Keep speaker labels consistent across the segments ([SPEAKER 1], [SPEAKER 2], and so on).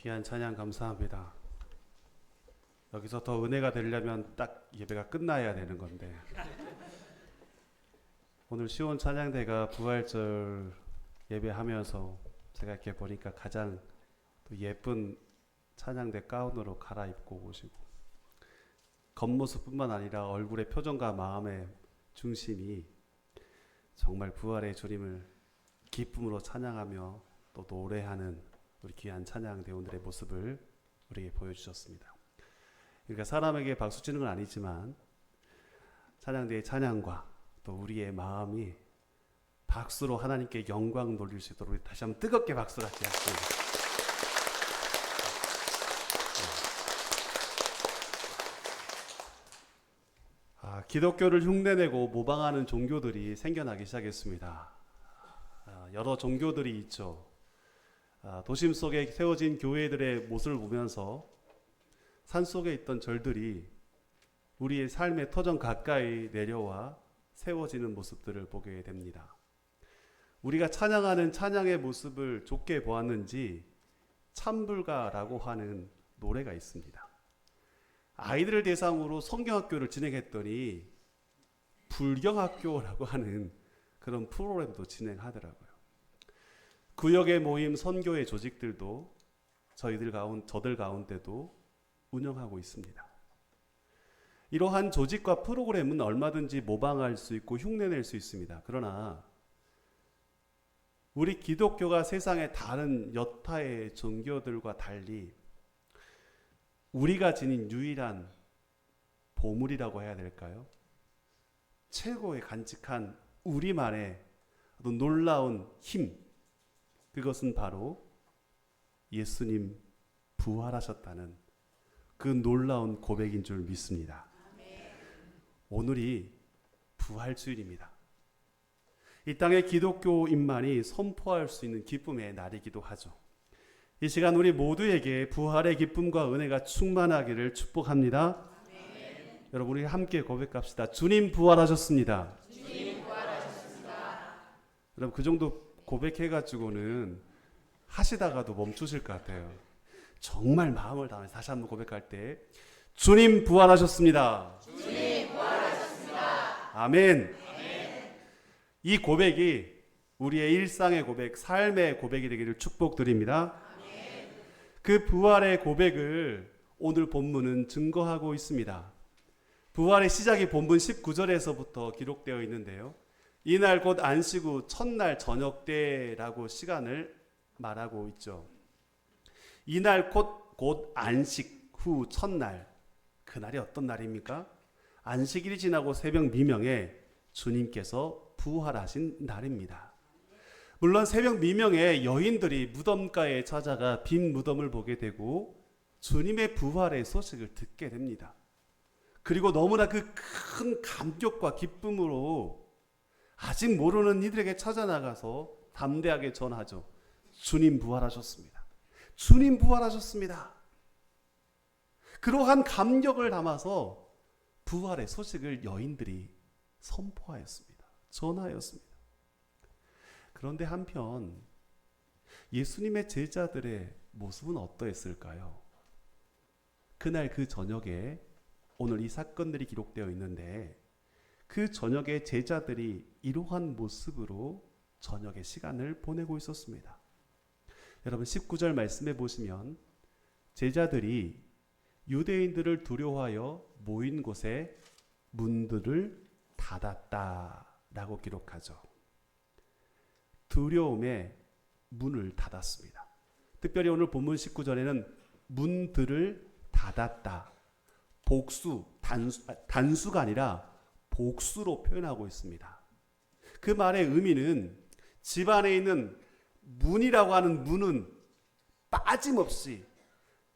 [SPEAKER 1] 귀한 찬양 감사합니다. 여기서 더 은혜가 되려면 딱 예배가 끝나야 되는 건데 오늘 시온 찬양대가 부활절 예배하면서 제가 이렇게 보니까 가장 또 예쁜 찬양대 가운으로 갈아입고 오시고 겉모습뿐만 아니라 얼굴의 표정과 마음의 중심이 정말 부활의 주님을 기쁨으로 찬양하며 또 노래하는 우리 귀한 찬양대원들의 모습을 우리에게 보여주셨습니다. 그러니까 사람에게 박수 치는 건 아니지만 찬양대의 찬양과 또 우리의 마음이 박수로 하나님께 영광 돌릴 수 있도록 다시 한번 뜨겁게 박수를 하겠습니다. 기독교를 흉내내고 모방하는 종교들이 생겨나기 시작했습니다. 여러 종교들이 있죠. 도심 속에 세워진 교회들의 모습을 보면서 산속에 있던 절들이 우리의 삶의 터전 가까이 내려와 세워지는 모습들을 보게 됩니다. 우리가 찬양하는 찬양의 모습을 좋게 보았는지 참불가라고 하는 노래가 있습니다. 아이들을 대상으로 성경학교를 진행했더니 불경학교라고 하는 그런 프로그램도 진행하더라고요. 구역에 모임 선교의 조직들도 저들 가운데도 운영하고 있습니다. 이러한 조직과 프로그램은 얼마든지 모방할 수 있고 흉내낼 수 있습니다. 그러나 우리 기독교가 세상의 다른 여타의 종교들과 달리 우리가 지닌 유일한 보물이라고 해야 될까요? 최고의 간직한 우리만의 놀라운 힘, 그것은 바로 예수님 부활하셨다는 그 놀라운 고백인 줄 믿습니다. 오늘이 부활주일입니다. 이 땅의 기독교인만이 선포할 수 있는 기쁨의 날이기도 하죠. 이 시간 우리 모두에게 부활의 기쁨과 은혜가 충만하기를 축복합니다. 아멘. 여러분 우리 함께 고백합시다. 주님 부활하셨습니다. 주님 부활하셨습니다. 여러분 그 정도 고백해가지고는 하시다가도 멈추실 것 같아요. 정말 마음을 다해서 다시 한번 고백할 때 주님 부활하셨습니다. 주님 부활하셨습니다. 아멘. 아멘. 이 고백이 우리의 일상의 고백, 삶의 고백이 되기를 축복드립니다. 그 부활의 고백을 오늘 본문은 증거하고 있습니다. 부활의 시작이 본문 19절에서부터 기록되어 있는데요. 이날 곧 안식 후 첫날 저녁 때라고 시간을 말하고 있죠. 이날 곧 안식 후 첫날, 그날이 어떤 날입니까? 안식일이 지나고 새벽 미명에 주님께서 부활하신 날입니다. 물론 새벽 미명에 여인들이 무덤가에 찾아가 빈 무덤을 보게 되고 주님의 부활의 소식을 듣게 됩니다. 그리고 너무나 그 큰 감격과 기쁨으로 아직 모르는 이들에게 찾아나가서 담대하게 전하죠. 주님 부활하셨습니다. 주님 부활하셨습니다. 그러한 감격을 담아서 부활의 소식을 여인들이 선포하였습니다. 전하였습니다. 그런데 한편 예수님의 제자들의 모습은 어떠했을까요? 그날 그 저녁에 오늘 이 사건들이 기록되어 있는데 그 저녁에 제자들이 이러한 모습으로 저녁의 시간을 보내고 있었습니다. 여러분 19절 말씀해 보시면 제자들이 유대인들을 두려워하여 모인 곳에 문들을 닫았다라고 기록하죠. 두려움에 문을 닫았습니다. 특별히 오늘 본문 19절에는 문들을 닫았다. 복수, 단수가 아니라 복수로 표현하고 있습니다. 그 말의 의미는 집 안에 있는 문이라고 하는 문은 빠짐없이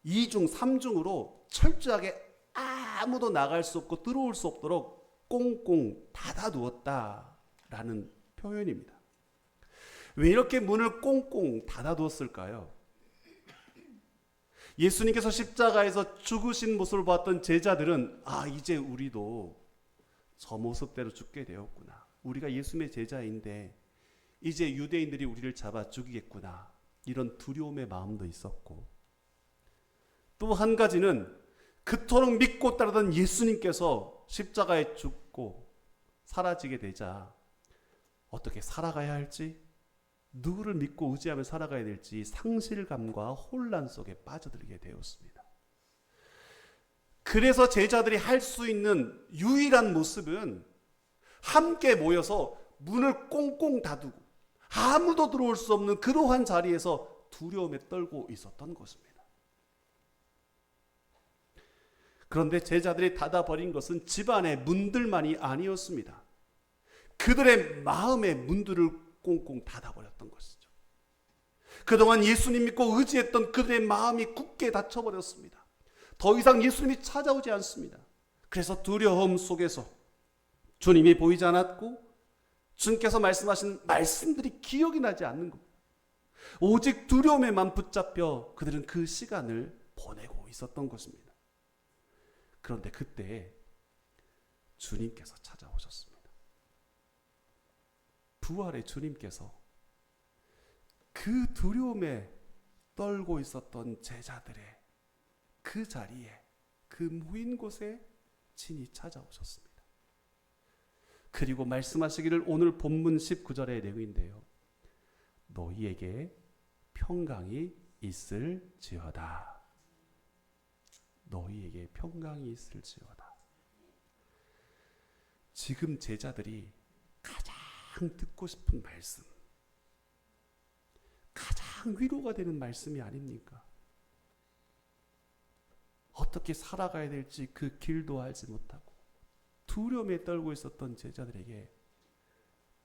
[SPEAKER 1] 2중, 3중으로 철저하게 아무도 나갈 수 없고 들어올 수 없도록 꽁꽁 닫아두었다라는 표현입니다. 왜 이렇게 문을 꽁꽁 닫아두었을까요? 예수님께서 십자가에서 죽으신 모습을 봤던 제자들은 이제 우리도 저 모습대로 죽게 되었구나. 우리가 예수님의 제자인데 이제 유대인들이 우리를 잡아 죽이겠구나. 이런 두려움의 마음도 있었고 또 한 가지는 그토록 믿고 따르던 예수님께서 십자가에 죽고 사라지게 되자 어떻게 살아가야 할지, 누구를 믿고 의지하며 살아가야 될지 상실감과 혼란 속에 빠져들게 되었습니다. 그래서 제자들이 할 수 있는 유일한 모습은 함께 모여서 문을 꽁꽁 닫고 아무도 들어올 수 없는 그러한 자리에서 두려움에 떨고 있었던 것입니다. 그런데 제자들이 닫아버린 것은 집안의 문들만이 아니었습니다. 그들의 마음의 문들을 꽁꽁 닫아버렸던 것이죠. 그동안 예수님 믿고 의지했던 그들의 마음이 굳게 닫혀버렸습니다. 더 이상 예수님이 찾아오지 않습니다. 그래서 두려움 속에서 주님이 보이지 않았고 주님께서 말씀하신 말씀들이 기억이 나지 않는 겁니다. 오직 두려움에만 붙잡혀 그들은 그 시간을 보내고 있었던 것입니다. 그런데 그때 주님께서 찾아오셨습니다. 부활의 주님께서 그 두려움에 떨고 있었던 제자들의 그 자리에, 그 모인 곳에 친히 찾아오셨습니다. 그리고 말씀하시기를, 오늘 본문 19절의 내용인데요, 너희에게 평강이 있을지어다. 너희에게 평강이 있을지어다. 지금 제자들이 가장 듣고 싶은 말씀, 가장 위로가 되는 말씀이 아닙니까? 어떻게 살아가야 될지 그 길도 알지 못하고 두려움에 떨고 있었던 제자들에게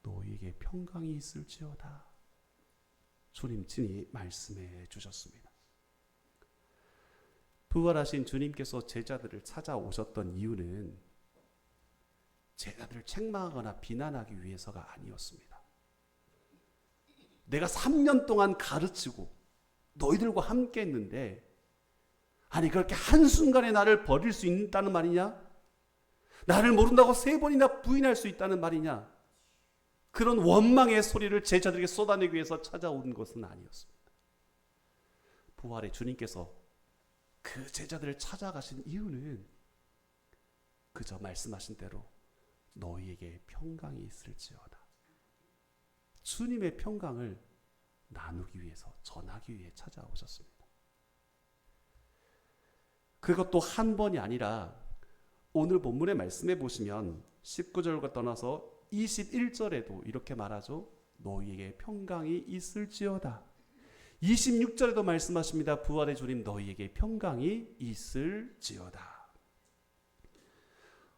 [SPEAKER 1] 너희에게 평강이 있을지어다. 주님 친히 말씀해 주셨습니다. 부활하신 주님께서 제자들을 찾아오셨던 이유는 제자들을 책망하거나 비난하기 위해서가 아니었습니다. 내가 3년 동안 가르치고 너희들과 함께 했는데, 아니 그렇게 한순간에 나를 버릴 수 있다는 말이냐? 나를 모른다고 3번이나 부인할 수 있다는 말이냐? 그런 원망의 소리를 제자들에게 쏟아내기 위해서 찾아온 것은 아니었습니다. 부활의 주님께서 그 제자들을 찾아가신 이유는 그저 말씀하신 대로 너희에게 평강이 있을지어다. 주님의 평강을 나누기 위해서, 전하기 위해 찾아오셨습니다. 그것도 한 번이 아니라 오늘 본문의 말씀에 보시면 19절과 떠나서 21절에도 이렇게 말하죠. 너희에게 평강이 있을지어다. 26절에도 말씀하십니다. 부활의 주님 너희에게 평강이 있을지어다.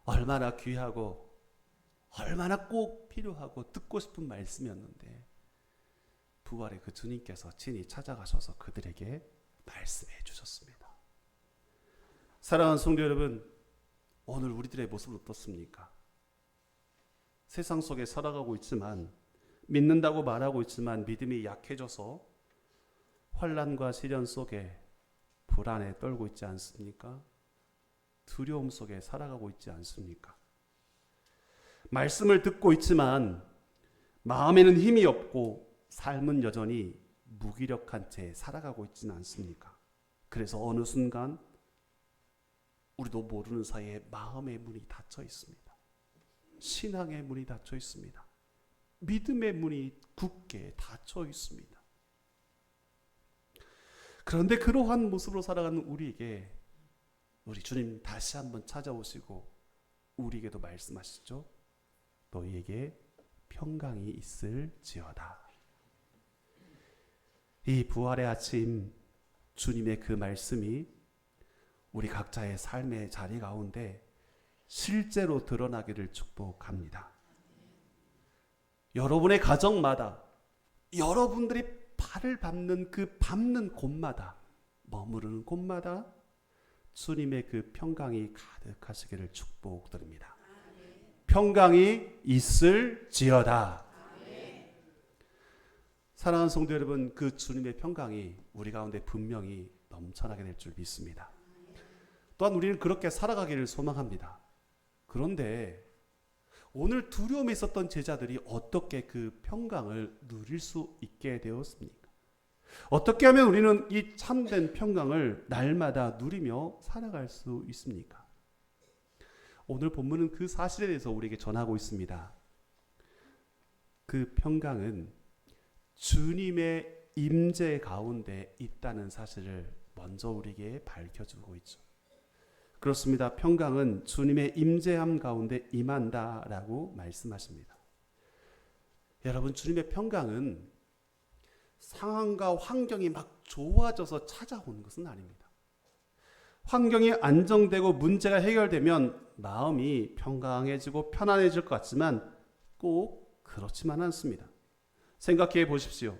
[SPEAKER 1] 얼마나 귀하고 얼마나 꼭 필요하고 듣고 싶은 말씀이었는데 부활의 그 주님께서 친히 찾아가셔서 그들에게 말씀해 주셨습니다. 사랑하는 성도 여러분, 오늘 우리들의 모습은 어떻습니까? 세상 속에 살아가고 있지만, 믿는다고 말하고 있지만 믿음이 약해져서 환난과 시련 속에 불안에 떨고 있지 않습니까? 두려움 속에 살아가고 있지 않습니까? 말씀을 듣고 있지만 마음에는 힘이 없고 삶은 여전히 무기력한 채 살아가고 있지는 않습니까? 그래서 어느 순간 우리도 모르는 사이에 마음의 문이 닫혀 있습니다. 신앙의 문이 닫혀 있습니다. 믿음의 문이 굳게 닫혀 있습니다. 그런데 그러한 모습으로 살아가는 우리에게 우리 주님 다시 한번 찾아오시고 우리에게도 말씀하시죠. 너희에게 평강이 있을지어다. 이 부활의 아침 주님의 그 말씀이 우리 각자의 삶의 자리 가운데 실제로 드러나기를 축복합니다. 여러분의 가정마다, 여러분들이 발을 밟는 그 밟는 곳마다, 머무르는 곳마다 주님의 그 평강이 가득하시기를 축복드립니다. 평강이 있을지어다. 사랑하는 성도 여러분, 그 주님의 평강이 우리 가운데 분명히 넘쳐나게 될 줄 믿습니다. 또한 우리는 그렇게 살아가기를 소망합니다. 그런데 오늘 두려움에 있었던 제자들이 어떻게 그 평강을 누릴 수 있게 되었습니까? 어떻게 하면 우리는 이 참된 평강을 날마다 누리며 살아갈 수 있습니까? 오늘 본문은 그 사실에 대해서 우리에게 전하고 있습니다. 그 평강은 주님의 임재 가운데 있다는 사실을 먼저 우리에게 밝혀주고 있죠. 그렇습니다. 평강은 주님의 임재함 가운데 임한다라고 말씀하십니다. 여러분, 주님의 평강은 상황과 환경이 막 좋아져서 찾아오는 것은 아닙니다. 환경이 안정되고 문제가 해결되면 마음이 평강해지고 편안해질 것 같지만 꼭 그렇지만 않습니다. 생각해 보십시오.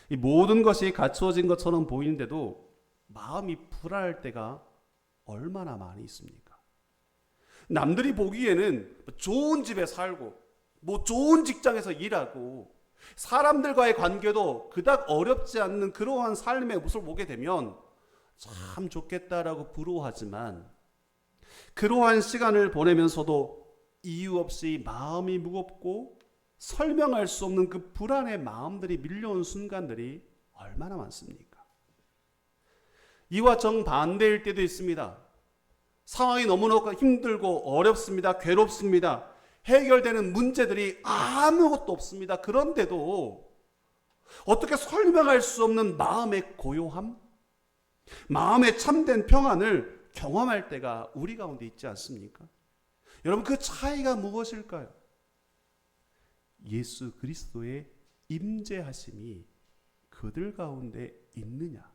[SPEAKER 1] 이 모든 것이 갖추어진 것처럼 보이는데도 마음이 불안할 때가 얼마나 많이 있습니까? 남들이 보기에는 좋은 집에 살고 좋은 직장에서 일하고 사람들과의 관계도 그닥 어렵지 않는 그러한 삶의 모습을 보게 되면 참 좋겠다라고 부러워하지만, 그러한 시간을 보내면서도 이유 없이 마음이 무겁고 설명할 수 없는 그 불안의 마음들이 밀려온 순간들이 얼마나 많습니까? 이와 정반대일 때도 있습니다. 상황이 너무나 힘들고 어렵습니다. 괴롭습니다. 해결되는 문제들이 아무것도 없습니다. 그런데도 어떻게 설명할 수 없는 마음의 고요함, 마음의 참된 평안을 경험할 때가 우리 가운데 있지 않습니까? 여러분, 그 차이가 무엇일까요? 예수 그리스도의 임재하심이 그들 가운데 있느냐,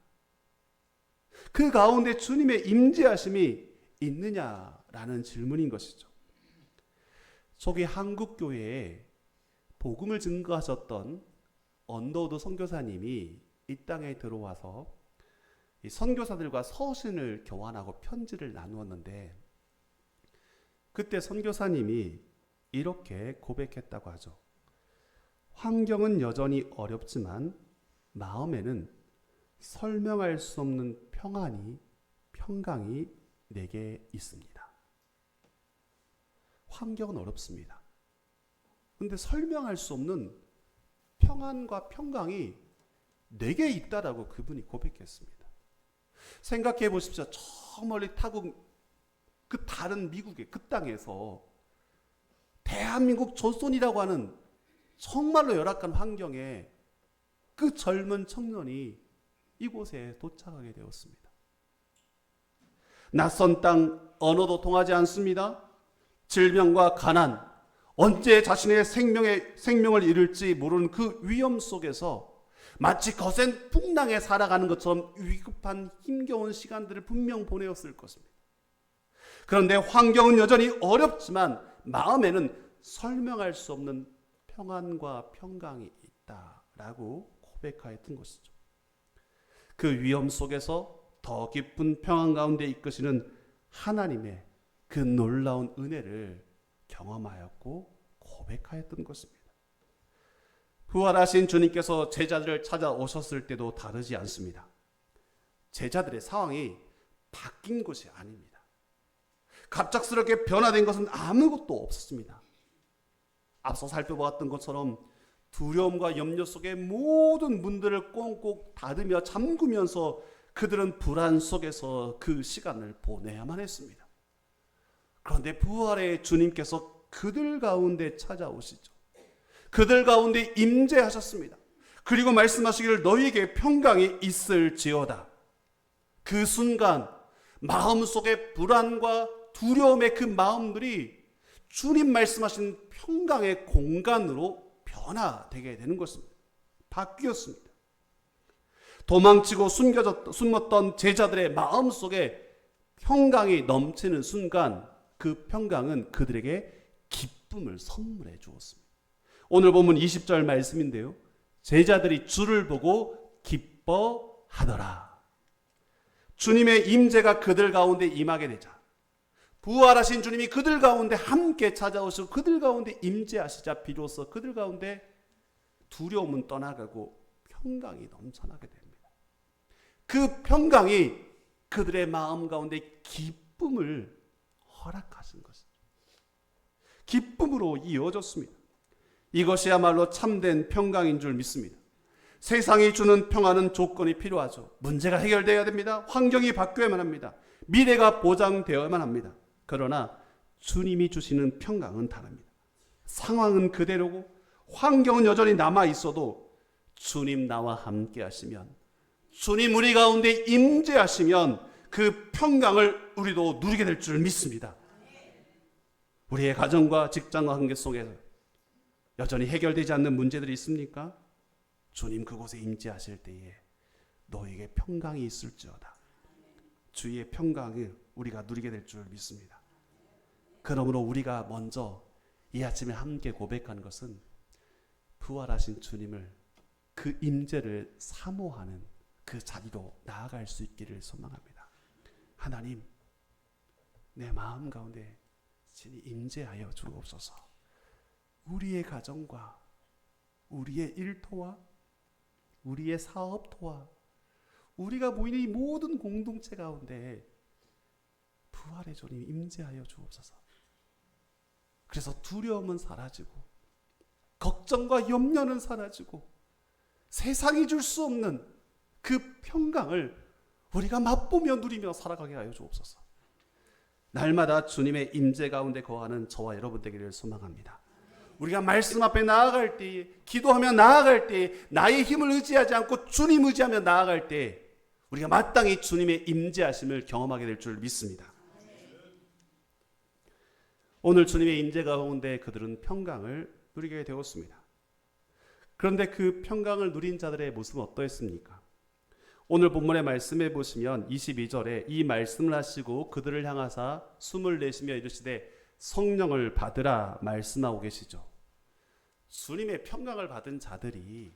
[SPEAKER 1] 그 가운데 주님의 임재하심이 있느냐라는 질문인 것이죠. 속이 한국교회에 복음을 증거하셨던 언더우드 선교사님이 이 땅에 들어와서 이 선교사들과 서신을 교환하고 편지를 나누었는데, 그때 선교사님이 이렇게 고백했다고 하죠. 환경은 여전히 어렵지만 마음에는 설명할 수 없는 평강이 내게 있습니다. 환경은 어렵습니다. 그런데 설명할 수 없는 평안과 평강이 내게 있다라고 그분이 고백했습니다. 생각해 보십시오. 저 멀리 타국 그 다른 미국의 그 땅에서 대한민국 조선이라고 하는 정말로 열악한 환경에 그 젊은 청년이 이곳에 도착하게 되었습니다. 낯선 땅, 언어도 통하지 않습니다. 질병과 가난, 언제 자신의 생명을 잃을지 모르는 그 위험 속에서 마치 거센 풍랑에 살아가는 것처럼 위급한 힘겨운 시간들을 분명 보내었을 것입니다. 그런데 환경은 여전히 어렵지만 마음에는 설명할 수 없는 평안과 평강이 있다라고 고백하였던 것이죠. 그 위험 속에서 더 깊은 평안 가운데 이끄시는 하나님의 그 놀라운 은혜를 경험하였고 고백하였던 것입니다. 부활하신 주님께서 제자들을 찾아오셨을 때도 다르지 않습니다. 제자들의 상황이 바뀐 것이 아닙니다. 갑작스럽게 변화된 것은 아무것도 없었습니다. 앞서 살펴보았던 것처럼 두려움과 염려 속에 모든 문들을 꽁꽁 닫으며 잠그면서 그들은 불안 속에서 그 시간을 보내야만 했습니다. 그런데 부활의 주님께서 그들 가운데 찾아오시죠. 그들 가운데 임재하셨습니다. 그리고 말씀하시기를 너희에게 평강이 있을지어다. 그 순간 마음속의 불안과 두려움의 그 마음들이 주님 말씀하신 평강의 공간으로 변화되게 되는 것입니다. 바뀌었습니다. 도망치고 숨었던 제자들의 마음속에 평강이 넘치는 순간 그 평강은 그들에게 기쁨을 선물해 주었습니다. 오늘 본문 20절 말씀인데요. 제자들이 주를 보고 기뻐하더라. 주님의 임재가 그들 가운데 임하게 되자, 부활하신 주님이 그들 가운데 함께 찾아오시고 그들 가운데 임재하시자 비로소 그들 가운데 두려움은 떠나가고 평강이 넘쳐나게 됩니다. 그 평강이 그들의 마음 가운데 기쁨을 허락하신 것이죠. 기쁨으로 이어졌습니다. 이것이야말로 참된 평강인 줄 믿습니다. 세상이 주는 평화는 조건이 필요하죠. 문제가 해결되어야 됩니다. 환경이 바뀌어야만 합니다. 미래가 보장되어야만 합니다. 그러나 주님이 주시는 평강은 다릅니다. 상황은 그대로고 환경은 여전히 남아 있어도 주님 나와 함께 하시면, 주님 우리 가운데 임재하시면 그 평강을 우리도 누리게 될 줄 믿습니다. 우리의 가정과 직장과 관계 속에서 여전히 해결되지 않는 문제들이 있습니까? 주님 그곳에 임재하실 때에 너에게 평강이 있을지어다. 주의 평강을 우리가 누리게 될 줄 믿습니다. 그러므로 우리가 먼저 이 아침에 함께 고백한 것은 부활하신 주님을, 그 임재를 사모하는 그 자리로 나아갈 수 있기를 소망합니다. 하나님, 내 마음 가운데 진히 임재하여 주옵소서. 우리의 가정과 우리의 일터와 우리의 사업터와 우리가 모이는 이 모든 공동체 가운데 부활의 주님 임재하여 주옵소서. 그래서 두려움은 사라지고 걱정과 염려는 사라지고 세상이 줄 수 없는 그 평강을 우리가 맛보며 누리며 살아가게 하여 주옵소서. 날마다 주님의 임재 가운데 거하는 저와 여러분 되기를 소망합니다. 우리가 말씀 앞에 나아갈 때, 기도하며 나아갈 때, 나의 힘을 의지하지 않고 주님 의지하며 나아갈 때 우리가 마땅히 주님의 임재하심을 경험하게 될 줄 믿습니다. 오늘 주님의 임재 가운데 그들은 평강을 누리게 되었습니다. 그런데 그 평강을 누린 자들의 모습은 어떠했습니까? 오늘 본문의 말씀에 보시면 22절에 이 말씀을 하시고 그들을 향하사 숨을 내쉬며 이르시되 성령을 받으라 말씀하고 계시죠. 주님의 평강을 받은 자들이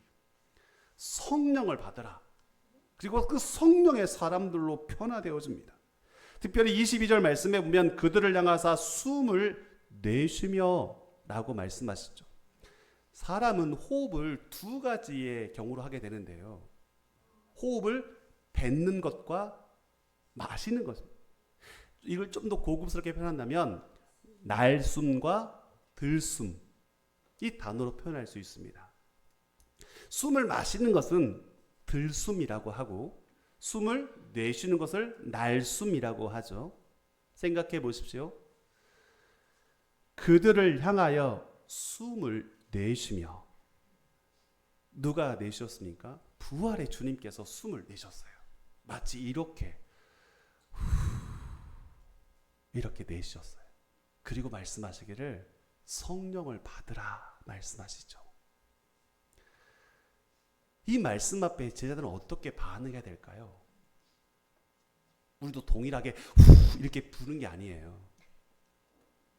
[SPEAKER 1] 성령을 받으라, 그리고 그 성령의 사람들로 변화되어집니다. 특별히 22절 말씀에 보면 그들을 향하사 숨을 내쉬며 라고 말씀하시죠. 사람은 호흡을 두 가지의 경우로 하게 되는데요, 호흡을 뱉는 것과 마시는 것. 이걸 좀 더 고급스럽게 표현한다면 날숨과 들숨, 이 단어로 표현할 수 있습니다. 숨을 마시는 것은 들숨이라고 하고 숨을 내쉬는 것을 날숨이라고 하죠. 생각해 보십시오. 그들을 향하여 숨을 내쉬며, 누가 내쉬었습니까? 부활의 주님께서 숨을 내셨어요. 마치 이렇게 이렇게 내쉬었어요. 그리고 말씀하시기를 성령을 받으라 말씀하시죠. 이 말씀 앞에 제자들은 어떻게 반응해야 될까요? 우리도 동일하게 이렇게 부는 게 아니에요.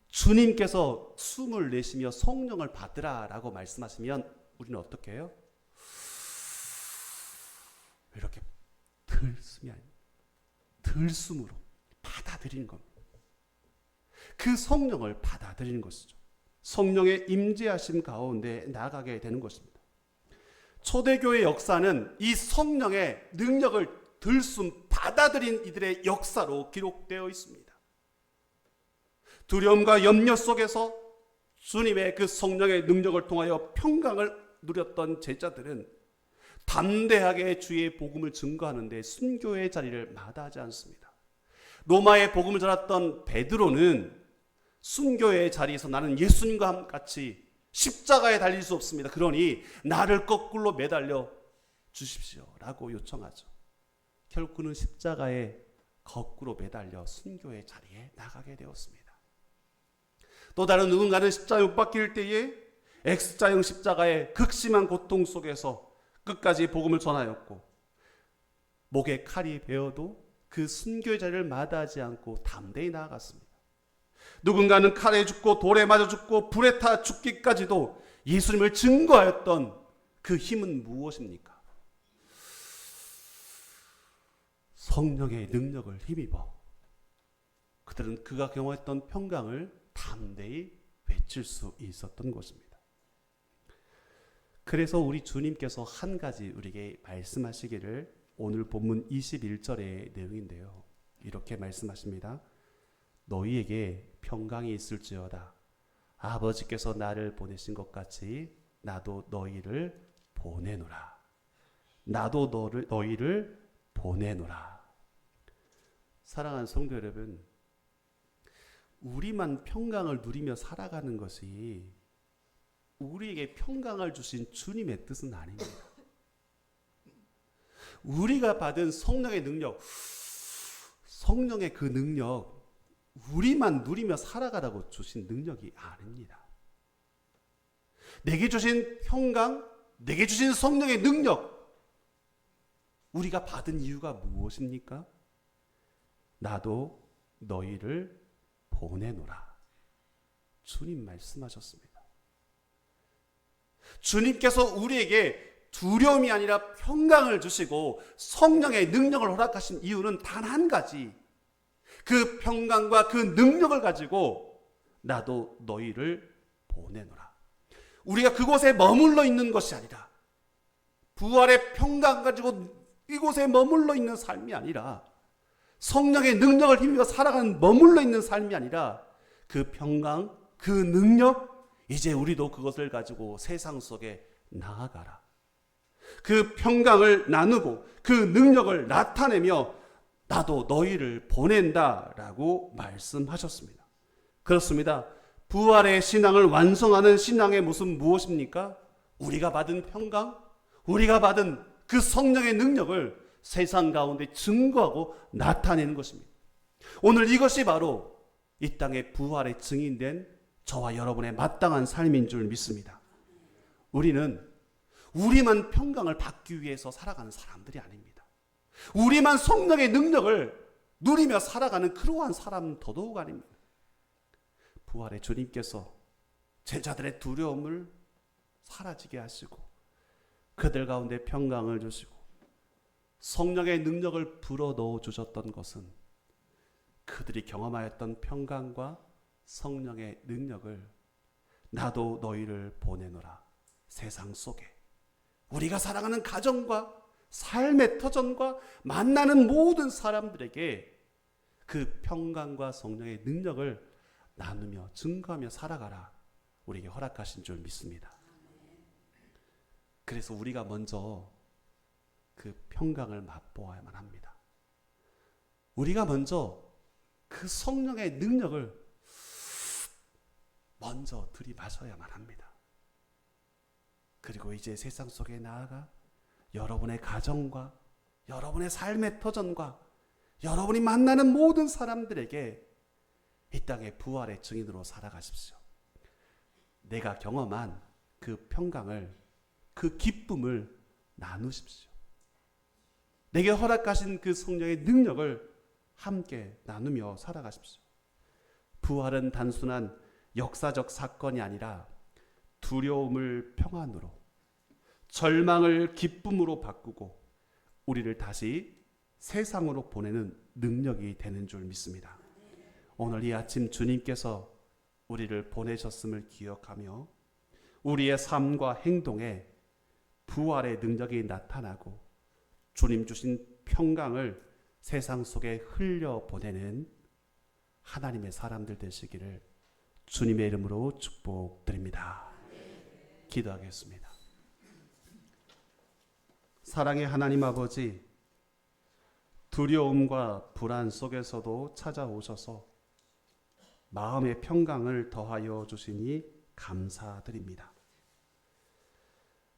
[SPEAKER 1] 주님께서 숨을 내쉬며 성령을 받으라 라고 말씀하시면 우리는 어떻게 해요? 이렇게 들숨이 아니에요. 들숨으로 받아들이는 겁니다. 그 성령을 받아들이는 것이죠. 성령의 임재하심 가운데 나아가게 되는 것입니다. 초대교회 역사는 이 성령의 능력을 들숨 받아들인 이들의 역사로 기록되어 있습니다. 두려움과 염려 속에서 주님의 그 성령의 능력을 통하여 평강을 누렸던 제자들은 담대하게 주의 복음을 증거하는 데 순교의 자리를 마다하지 않습니다. 로마의 복음을 전했던 베드로는 순교의 자리에서 나는 예수님과 같이 십자가에 달릴 수 없습니다. 그러니 나를 거꾸로 매달려 주십시오 라고 요청하죠. 결국은 십자가에 거꾸로 매달려 순교의 자리에 나가게 되었습니다. 또 다른 누군가는 십자가에 못 박힐 때에 X자형 십자가의 극심한 고통 속에서 끝까지 복음을 전하였고, 목에 칼이 베어도 그 순교의 자리를 마다하지 않고 담대히 나아갔습니다. 누군가는 칼에 죽고 돌에 맞아 죽고 불에 타 죽기까지도 예수님을 증거하였던 그 힘은 무엇입니까? 성령의 능력을 힘입어 그들은 그가 경험했던 평강을 담대히 외칠 수 있었던 것입니다. 그래서 우리 주님께서 한 가지 우리에게 말씀하시기를 오늘 본문 21절의 내용인데요, 이렇게 말씀하십니다. 너희에게 평강이 있을지어다. 아버지께서 나를 보내신 것 같이 나도 너희를 보내노라. 나도 너희를 보내노라. 사랑하는 성도 여러분, 우리만 평강을 누리며 살아가는 것이 우리에게 평강을 주신 주님의 뜻은 아닙니다. 우리가 받은 성령의 능력, 성령의 그 능력, 우리만 누리며 살아가라고 주신 능력이 아닙니다. 내게 주신 평강, 내게 주신 성령의 능력, 우리가 받은 이유가 무엇입니까? 나도 너희를 보내노라. 주님 말씀하셨습니다. 주님께서 우리에게 두려움이 아니라 평강을 주시고 성령의 능력을 허락하신 이유는 단 한 가지. 그 평강과 그 능력을 가지고 나도 너희를 보내노라. 우리가 그곳에 머물러 있는 것이 아니라, 부활의 평강 가지고 이곳에 머물러 있는 삶이 아니라, 성령의 능력을 힘입어 살아가는 머물러 있는 삶이 아니라, 그 평강, 그 능력, 이제 우리도 그것을 가지고 세상 속에 나아가라. 그 평강을 나누고 그 능력을 나타내며 나도 너희를 보낸다라고 말씀하셨습니다. 그렇습니다. 부활의 신앙을 완성하는 신앙의 모습은 무엇입니까? 우리가 받은 평강, 우리가 받은 그 성령의 능력을 세상 가운데 증거하고 나타내는 것입니다. 오늘 이것이 바로 이 땅의 부활의 증인된 저와 여러분의 마땅한 삶인 줄 믿습니다. 우리만 평강을 받기 위해서 살아가는 사람들이 아닙니다. 우리만 성령의 능력을 누리며 살아가는 그러한 사람은 더더욱 아닙니다. 부활의 주님께서 제자들의 두려움을 사라지게 하시고 그들 가운데 평강을 주시고 성령의 능력을 불어넣어 주셨던 것은 그들이 경험하였던 평강과 성령의 능력을 나도 너희를 보내노라. 세상 속에 우리가 살아가는 가정과 삶의 터전과 만나는 모든 사람들에게 그 평강과 성령의 능력을 나누며 증거하며 살아가라. 우리에게 허락하신 줄 믿습니다. 그래서 우리가 먼저 그 평강을 맛보아야만 합니다. 우리가 먼저 그 성령의 능력을 먼저 들이마셔야만 합니다. 그리고 이제 세상 속에 나아가 여러분의 가정과 여러분의 삶의 터전과 여러분이 만나는 모든 사람들에게 이 땅의 부활의 증인으로 살아가십시오. 내가 경험한 그 평강을, 그 기쁨을 나누십시오. 내게 허락하신 그 성령의 능력을 함께 나누며 살아가십시오. 부활은 단순한 역사적 사건이 아니라 두려움을 평안으로, 절망을 기쁨으로 바꾸고 우리를 다시 세상으로 보내는 능력이 되는 줄 믿습니다. 오늘 이 아침 주님께서 우리를 보내셨음을 기억하며 우리의 삶과 행동에 부활의 능력이 나타나고 주님 주신 평강을 세상 속에 흘려보내는 하나님의 사람들 되시기를 주님의 이름으로 축복드립니다. 기도하겠습니다. 사랑의 하나님 아버지, 두려움과 불안 속에서도 찾아오셔서 마음의 평강을 더하여 주시니 감사드립니다.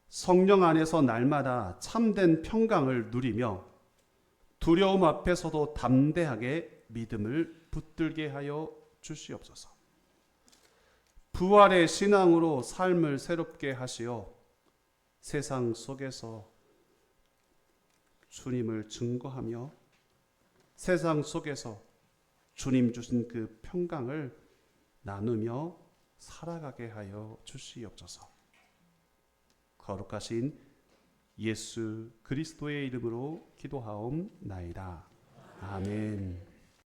[SPEAKER 1] 성령 안에서 날마다 참된 평강을 누리며 두려움 앞에서도 담대하게 믿음을 붙들게 하여 주시옵소서. 부활의 신앙으로 삶을 새롭게 하시어 세상 속에서 주님을 증거하며 세상 속에서 주님 주신 그 평강을 나누며 살아가게 하여 주시옵소서. 거룩하신 예수 그리스도의 이름으로 기도하옵나이다. 아멘.